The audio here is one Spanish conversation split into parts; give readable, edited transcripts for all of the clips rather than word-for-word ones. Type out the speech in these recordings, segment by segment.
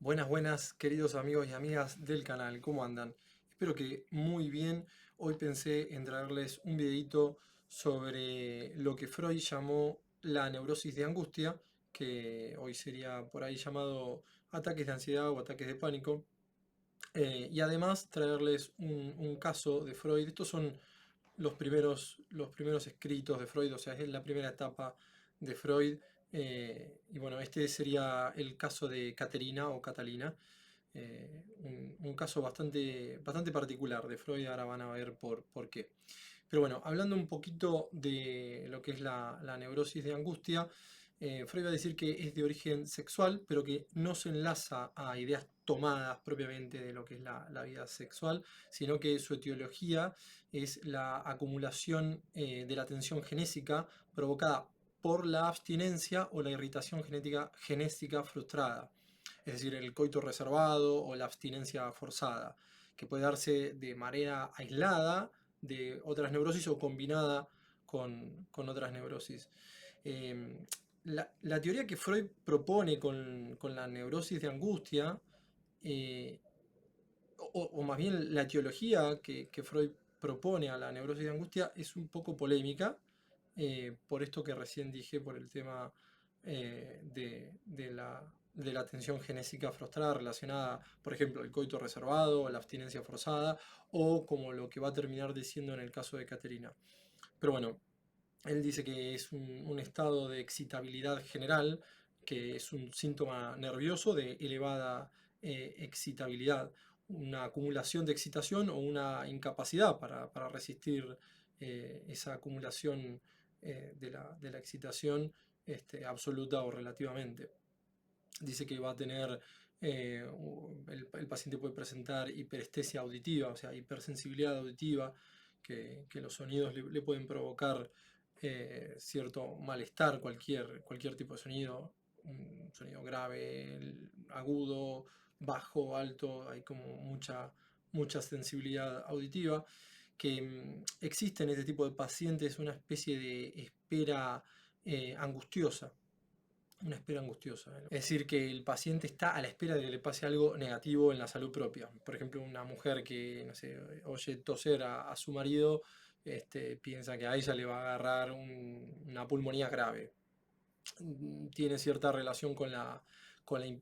Buenas, buenas, queridos amigos y amigas del canal, ¿cómo andan? Espero que muy bien. Hoy pensé en traerles un videito sobre lo que Freud llamó la neurosis de angustia, que hoy sería por ahí llamado ataques de ansiedad o ataques de pánico. Y además traerles un caso de Freud. Estos son los primeros escritos de Freud, o sea, es la primera etapa de Freud. Y bueno, este sería el caso de Caterina o Catalina, un caso bastante particular de Freud, ahora van a ver por qué. Pero bueno, hablando un poquito de lo que es la neurosis de angustia, Freud va a decir que es de origen sexual, pero que no se enlaza a ideas tomadas propiamente de lo que es la vida sexual, sino que su etiología es la acumulación de la tensión genésica provocada por la abstinencia o la irritación genésica frustrada, es decir, el coito reservado o la abstinencia forzada, que puede darse de manera aislada de otras neurosis o combinada con otras neurosis. Eh, la teoría que Freud propone con la neurosis de angustia, eh, o más bien la etiología que Freud propone a la neurosis de angustia, es un poco polémica, por esto que recién dije, por el tema de la tensión genésica frustrada relacionada, por ejemplo, el coito reservado, la abstinencia forzada, o como lo que va a terminar diciendo en el caso de Caterina. Pero bueno, él dice que es un estado de excitabilidad general, que es un síntoma nervioso de elevada excitabilidad, una acumulación de excitación o una incapacidad para resistir esa acumulación de la excitación absoluta o relativamente. Dice que va a tener, el paciente puede presentar hiperestesia auditiva, o sea, hipersensibilidad auditiva, que los sonidos le pueden provocar cierto malestar, cualquier tipo de sonido, un sonido grave, agudo, bajo, alto, hay como mucha sensibilidad auditiva, que existe en este tipo de pacientes una especie de espera angustiosa, una espera angustiosa, ¿no? Es decir, que el paciente está a la espera de que le pase algo negativo en la salud propia. Por ejemplo, una mujer que, no sé, oye toser a su marido, piensa que a ella le va a agarrar una pulmonía grave. Tiene cierta relación con la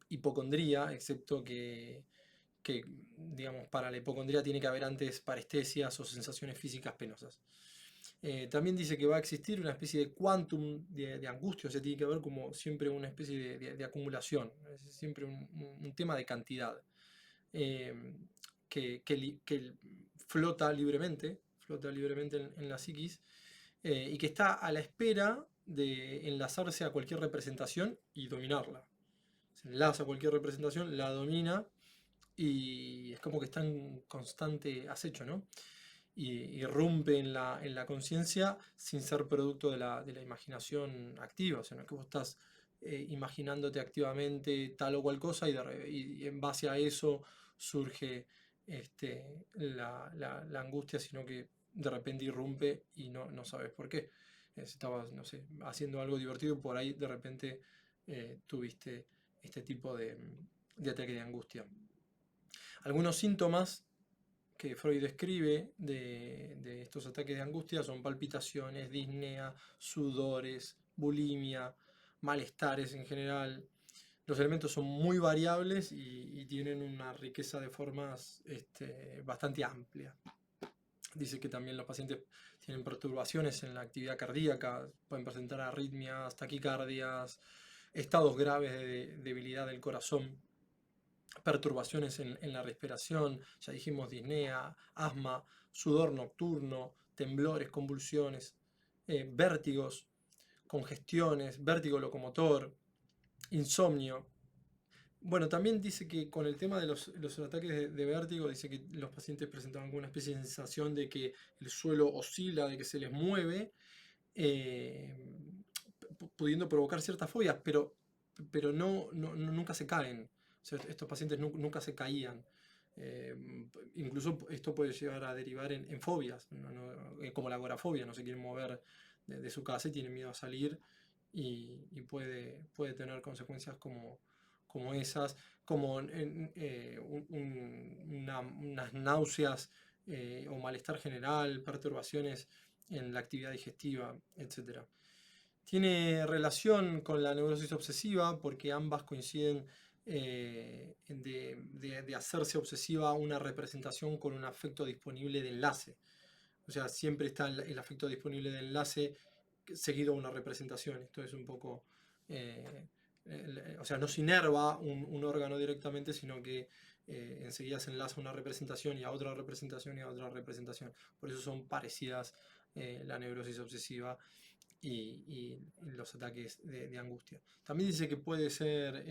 hipocondría, excepto que, digamos, para la hipocondría tiene que haber antes parestesias o sensaciones físicas penosas. También dice que va a existir una especie de quantum de angustia, o sea, tiene que haber como siempre una especie de acumulación, es siempre un tema de cantidad, eh, que flota libremente en la psiquis, y que está a la espera de enlazarse a cualquier representación y dominarla. Se enlaza a cualquier representación, la domina y es como que está en constante acecho, ¿no? Y irrumpe en la conciencia sin ser producto de la imaginación activa, o sea, no es que vos estás imaginándote activamente tal o cual cosa y en base a eso surge la angustia, sino que de repente irrumpe y no sabes por qué. Estabas, no sé, haciendo algo divertido y por ahí de repente tuviste este tipo de ataque de angustia. Algunos síntomas que Freud describe de estos ataques de angustia son palpitaciones, disnea, sudores, bulimia, malestares en general. Los elementos son muy variables y tienen una riqueza de formas bastante amplia. Dice que también los pacientes tienen perturbaciones en la actividad cardíaca, pueden presentar arritmias, taquicardias, estados graves de debilidad del corazón, perturbaciones en la respiración, ya dijimos disnea, asma, sudor nocturno, temblores, convulsiones, vértigos, congestiones, vértigo locomotor, insomnio. Bueno, también dice que con el tema de los ataques de vértigo, dice que los pacientes presentan alguna especie de sensación de que el suelo oscila, de que se les mueve, eh, pudiendo provocar ciertas fobias, pero nunca se caen. O sea, estos pacientes nunca se caían. Eh, Incluso esto puede llegar a derivar en fobias, como la agorafobia, no se quieren mover de su casa y tienen miedo a salir y puede tener consecuencias como esas, como unas náuseas o malestar general, perturbaciones en la actividad digestiva, etc. Tiene relación con la neurosis obsesiva porque ambas coinciden de hacerse obsesiva una representación con un afecto disponible de enlace. O sea, siempre está el afecto disponible de enlace seguido a una representación. Esto es un poco... o sea, no se inerva un órgano directamente, sino que enseguida se enlaza a una representación y a otra representación y a otra representación. Por eso son parecidas la neurosis obsesiva y los ataques de angustia. También dice que puede ser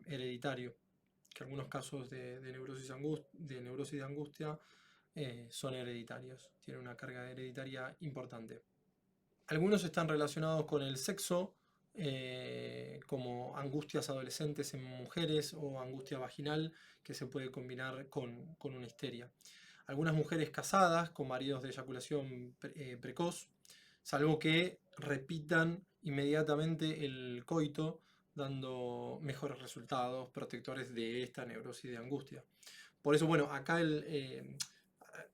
hereditario, que algunos casos de neurosis de angustia son hereditarios, tienen una carga hereditaria importante. Algunos están relacionados con el sexo, como angustias adolescentes en mujeres o angustia vaginal, que se puede combinar con una histeria. Algunas mujeres casadas con maridos de eyaculación precoz, salvo que repitan inmediatamente el coito, dando mejores resultados protectores de esta neurosis de angustia. Por eso, bueno, acá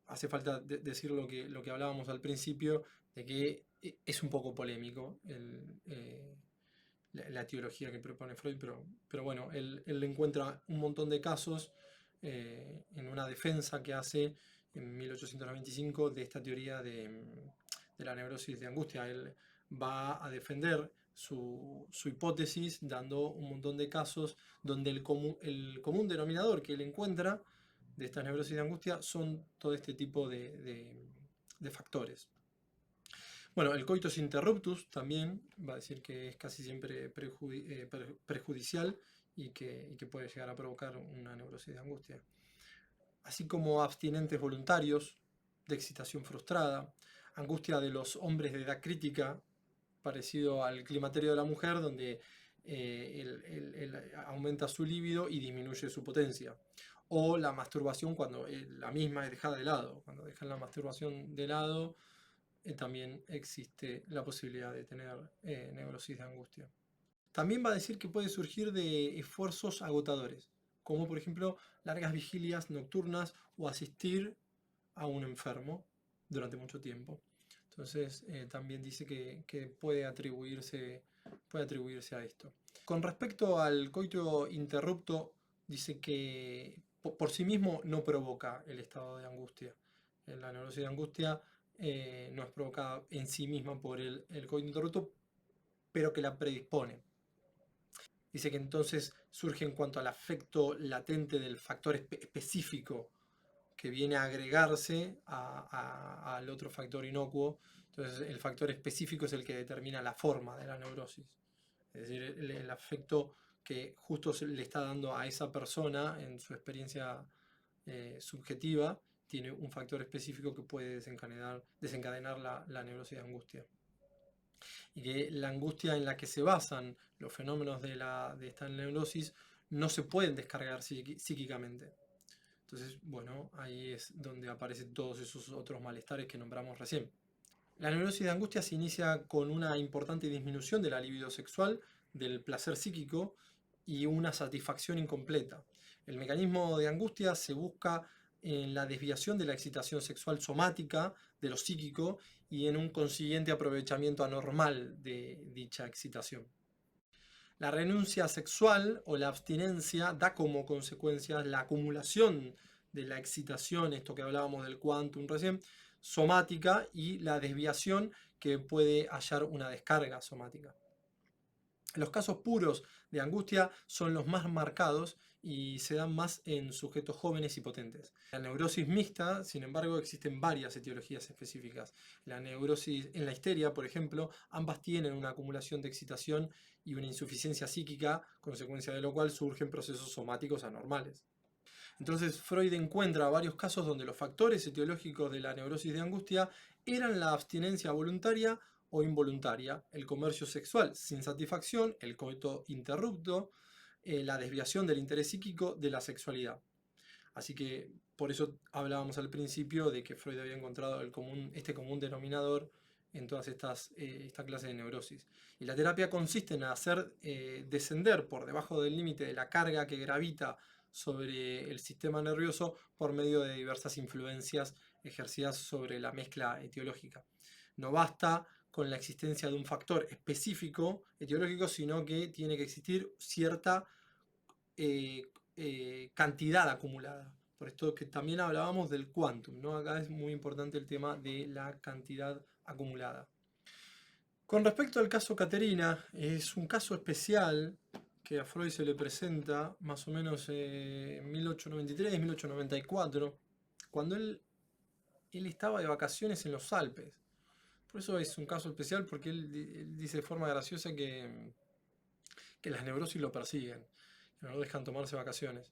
hace falta decir lo que hablábamos al principio, de que es un poco polémico la teología que propone Freud, pero bueno, él encuentra un montón de casos en una defensa que hace en 1895 de esta teoría de la neurosis de angustia. Él va a defender su hipótesis dando un montón de casos donde el común denominador que él encuentra de estas neurosis de angustia son todo este tipo de factores. Bueno, el coitus interruptus también va a decir que es casi siempre perjudicial y que puede llegar a provocar una neurosis de angustia. Así como abstinentes voluntarios, de excitación frustrada, angustia de los hombres de edad crítica, parecido al climaterio de la mujer, donde él aumenta su libido y disminuye su potencia. O la masturbación cuando la misma es dejada de lado. Cuando dejan la masturbación de lado, también existe la posibilidad de tener neurosis de angustia. También va a decir que puede surgir de esfuerzos agotadores, como por ejemplo largas vigilias nocturnas o asistir a un enfermo durante mucho tiempo. Entonces también dice que puede atribuirse a esto. Con respecto al coito interrupto, dice que por sí mismo no provoca el estado de angustia. La neurosis de angustia no es provocada en sí misma por el coito interrupto, pero que la predispone. Dice que entonces surge en cuanto al afecto latente del factor específico que viene a agregarse al otro factor inocuo. Entonces el factor específico es el que determina la forma de la neurosis. Es decir, el afecto que justo le está dando a esa persona en su experiencia subjetiva tiene un factor específico que puede desencadenar la neurosis de angustia. Y que la angustia en la que se basan los fenómenos de esta neurosis no se pueden descargar psíquicamente. Entonces, bueno, ahí es donde aparecen todos esos otros malestares que nombramos recién. La neurosis de angustia se inicia con una importante disminución de la libido sexual, del placer psíquico y una satisfacción incompleta. El mecanismo de angustia se busca en la desviación de la excitación sexual somática, de lo psíquico, y en un consiguiente aprovechamiento anormal de dicha excitación. La renuncia sexual o la abstinencia da como consecuencia la acumulación de la excitación, esto que hablábamos del quantum recién, somática, y la desviación que puede hallar una descarga somática. Los casos puros de angustia son los más marcados y se dan más en sujetos jóvenes y potentes. En la neurosis mixta, sin embargo, existen varias etiologías específicas. En la histeria, por ejemplo, ambas tienen una acumulación de excitación y una insuficiencia psíquica, consecuencia de lo cual surgen procesos somáticos anormales. Entonces Freud encuentra varios casos donde los factores etiológicos de la neurosis de angustia eran la abstinencia voluntaria o involuntaria, el comercio sexual sin satisfacción, el coito interrupto, la desviación del interés psíquico de la sexualidad. Así que por eso hablábamos al principio de que Freud había encontrado este común denominador en todas esta clase de neurosis. Y la terapia consiste en hacer descender por debajo del límite de la carga que gravita sobre el sistema nervioso por medio de diversas influencias ejercidas sobre la mezcla etiológica. No basta con la existencia de un factor específico etiológico, sino que tiene que existir cierta cantidad acumulada. Por esto que también hablábamos del quantum, ¿no? Acá es muy importante el tema de la cantidad acumulada. Con respecto al caso Caterina, es un caso especial que a Freud se le presenta más o menos en 1893, 1894, cuando él estaba de vacaciones en los Alpes. Por eso es un caso especial, porque él dice de forma graciosa que las neurosis lo persiguen, que no lo dejan tomarse vacaciones.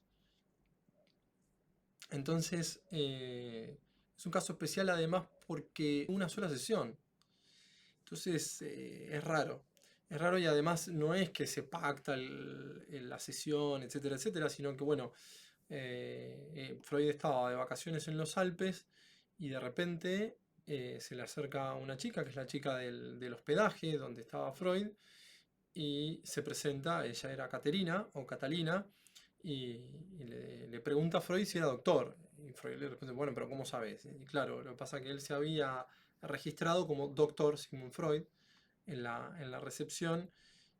Entonces, es un caso especial además porque una sola sesión. Entonces, es raro. Es raro y además no es que se pacta la sesión, etcétera, etcétera, sino que, bueno, Freud estaba de vacaciones en los Alpes y de repente se le acerca una chica, que es la chica del hospedaje donde estaba Freud, y se presenta, ella era Caterina o Catalina, y le pregunta a Freud si era doctor. Y Freud le responde, bueno, pero ¿cómo sabes? Y claro, lo que pasa es que él se había registrado como doctor Sigmund Freud en la recepción,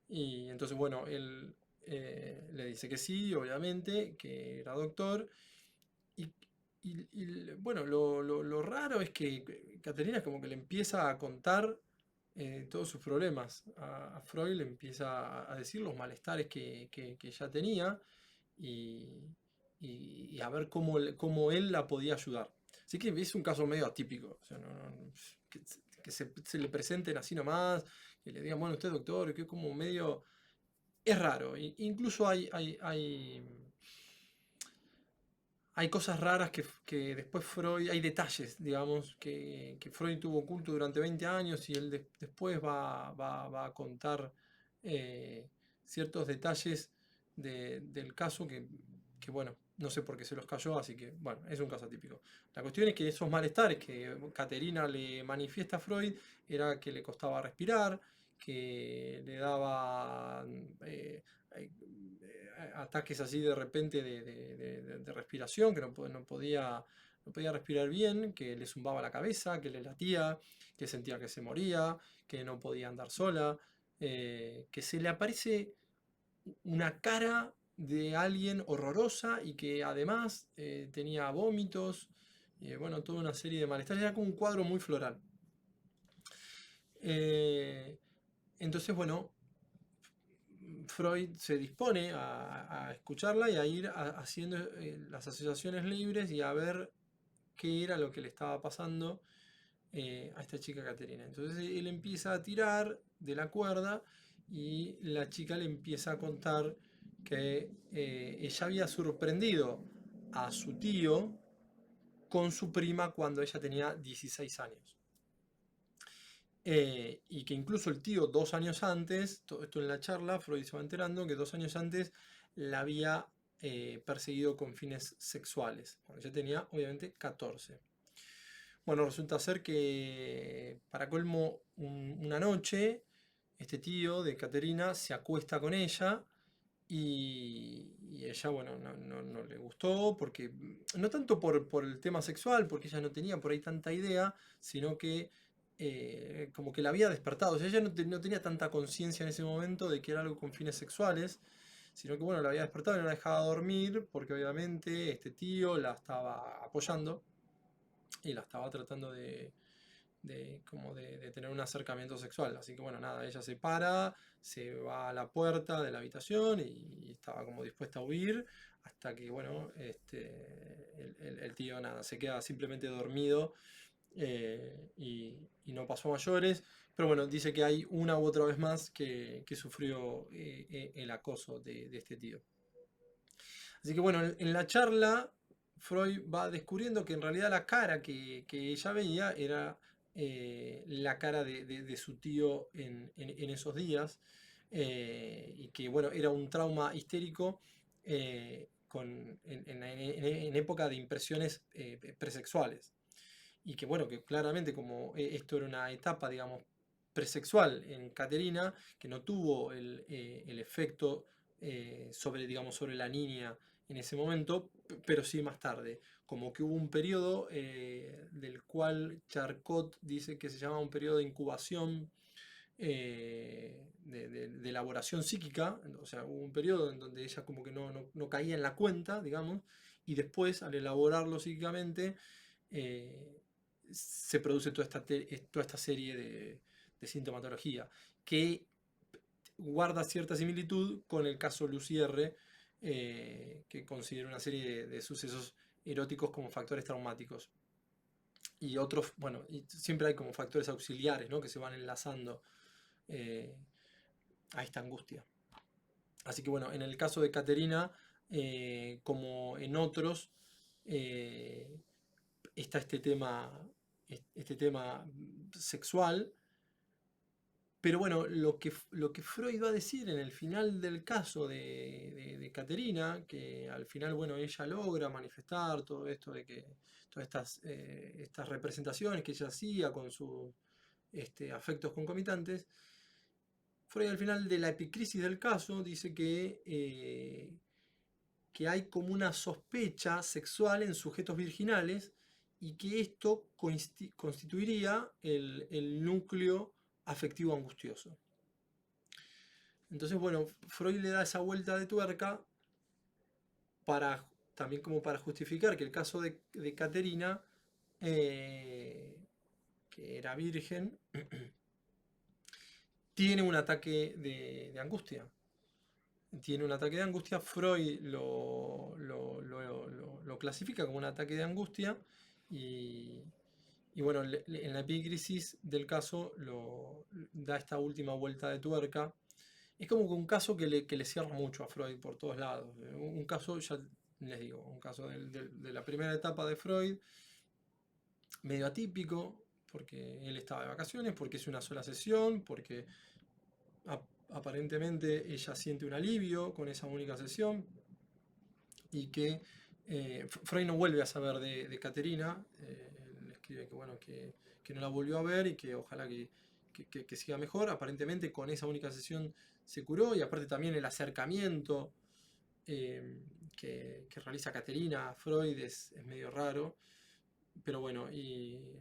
y entonces, bueno, él le dice que sí, obviamente, que era doctor, y, bueno, lo raro es que Caterina como que le empieza a contar todos sus problemas. A Freud le empieza a decir los malestares que ya tenía y, y a ver cómo él la podía ayudar. Así que es un caso medio atípico. O sea, que se le presenten así nomás, que le digan, bueno, usted es doctor, que es como medio... Es raro. Incluso hay cosas raras que después Freud, hay detalles, digamos, que Freud tuvo oculto durante 20 años y él después va a contar ciertos detalles del caso que, bueno, no sé por qué se los cayó, así que, bueno, es un caso atípico. La cuestión es que esos malestares que Caterina le manifiesta a Freud era que le costaba respirar, que le daba ataques así de repente de respiración, que no podía respirar bien, que le zumbaba la cabeza, que le latía, que sentía que se moría, que no podía andar sola, que se le aparece una cara de alguien horrorosa y que además tenía vómitos, bueno, toda una serie de malestares, era como un cuadro muy floral. Entonces, bueno, Freud se dispone a escucharla y a ir haciendo las asociaciones libres y a ver qué era lo que le estaba pasando a esta chica Caterina. Entonces él empieza a tirar de la cuerda y la chica le empieza a contar que ella había sorprendido a su tío con su prima cuando ella tenía 16 años. Y que incluso el tío 2 años antes, todo esto en la charla, Freud se va enterando que 2 años antes la había perseguido con fines sexuales, cuando ella tenía obviamente 14. Bueno, resulta ser que para colmo una noche este tío de Caterina se acuesta con ella y ella, bueno, no le gustó, porque no tanto por el tema sexual, porque ella no tenía por ahí tanta idea, sino que como que la había despertado. O sea, ella no tenía tanta conciencia en ese momento de que era algo con fines sexuales, sino que, bueno, la había despertado y no la dejaba dormir, porque obviamente este tío la estaba apoyando y la estaba tratando como de tener un acercamiento sexual. Así que bueno, nada, ella se para, se va a la puerta de la habitación y estaba como dispuesta a huir hasta que, bueno, el tío nada, se queda simplemente dormido y no pasó a mayores. Pero bueno, dice que hay una u otra vez más que sufrió el acoso de este tío. Así que bueno, en la charla Freud va descubriendo que en realidad la cara que ella veía era la cara de su tío en esos días, y que bueno, era un trauma histérico en época de impresiones presexuales. y que bueno, que claramente como esto era una etapa, digamos, presexual en Caterina, que no tuvo el efecto sobre, digamos, sobre la niña en ese momento, pero sí más tarde. Como que hubo un periodo del cual Charcot dice que se llama un periodo de incubación de elaboración psíquica, o sea, hubo un periodo en donde ella como que no caía en la cuenta, digamos, y después al elaborarlo psíquicamente eh, se produce toda esta serie de sintomatología que guarda cierta similitud con el caso Lucierre, que considera una serie de sucesos eróticos como factores traumáticos. Y otros, bueno, y siempre hay como factores auxiliares, ¿no? Que se van enlazando eh, a esta angustia. Así que bueno, en el caso de Caterina, como en otros, eh, está este tema sexual. Pero bueno, lo que Freud va a decir en el final del caso de Caterina, que al final, bueno, ella logra manifestar todo esto de que todas estas representaciones que ella hacía con sus afectos concomitantes, Freud al final de la epicrisis del caso dice que hay como una sospecha sexual en sujetos virginales y que esto constituiría el núcleo afectivo angustioso. Entonces, bueno, Freud le da esa vuelta de tuerca para, también como para justificar que el caso de Caterina, que era virgen, tiene un ataque de angustia. Tiene un ataque de angustia, Freud lo clasifica como un ataque de angustia y, y bueno, en la epícrisis del caso da esta última vuelta de tuerca. Es como que un caso que le cierra mucho a Freud por todos lados. Un caso, ya les digo, un caso de la primera etapa de Freud, medio atípico, porque él estaba de vacaciones, porque es una sola sesión, porque aparentemente ella siente un alivio con esa única sesión y que Freud no vuelve a saber de Caterina, él escribe que, bueno, que no la volvió a ver y que ojalá que siga mejor. Aparentemente con esa única sesión se curó y aparte también el acercamiento que realiza Caterina a Freud es medio raro, pero bueno, y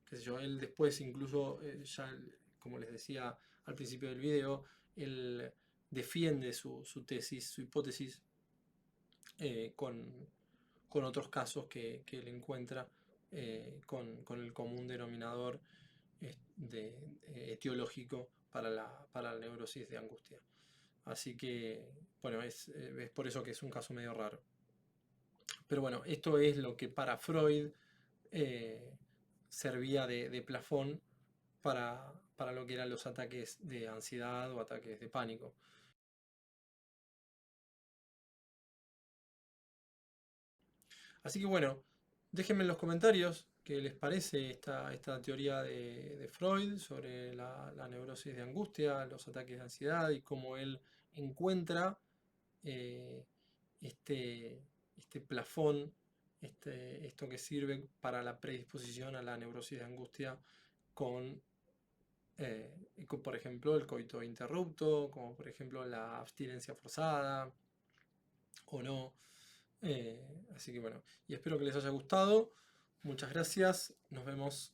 qué sé yo, él después incluso, ya como les decía al principio del video, él defiende su tesis, su hipótesis, con otros casos que él encuentra con el común denominador etiológico para la neurosis de angustia. Así que, bueno, es por eso que es un caso medio raro. Pero bueno, esto es lo que para Freud eh, servía de plafón para lo que eran los ataques de ansiedad o ataques de pánico. Así que bueno, déjenme en los comentarios qué les parece esta teoría de Freud sobre la neurosis de angustia, los ataques de ansiedad y cómo él encuentra eh, este, este plafón, esto que sirve para la predisposición a la neurosis de angustia con, por ejemplo, el coito interrupto, como por ejemplo la abstinencia forzada o no. Así que bueno, y espero que les haya gustado. Muchas gracias. Nos vemos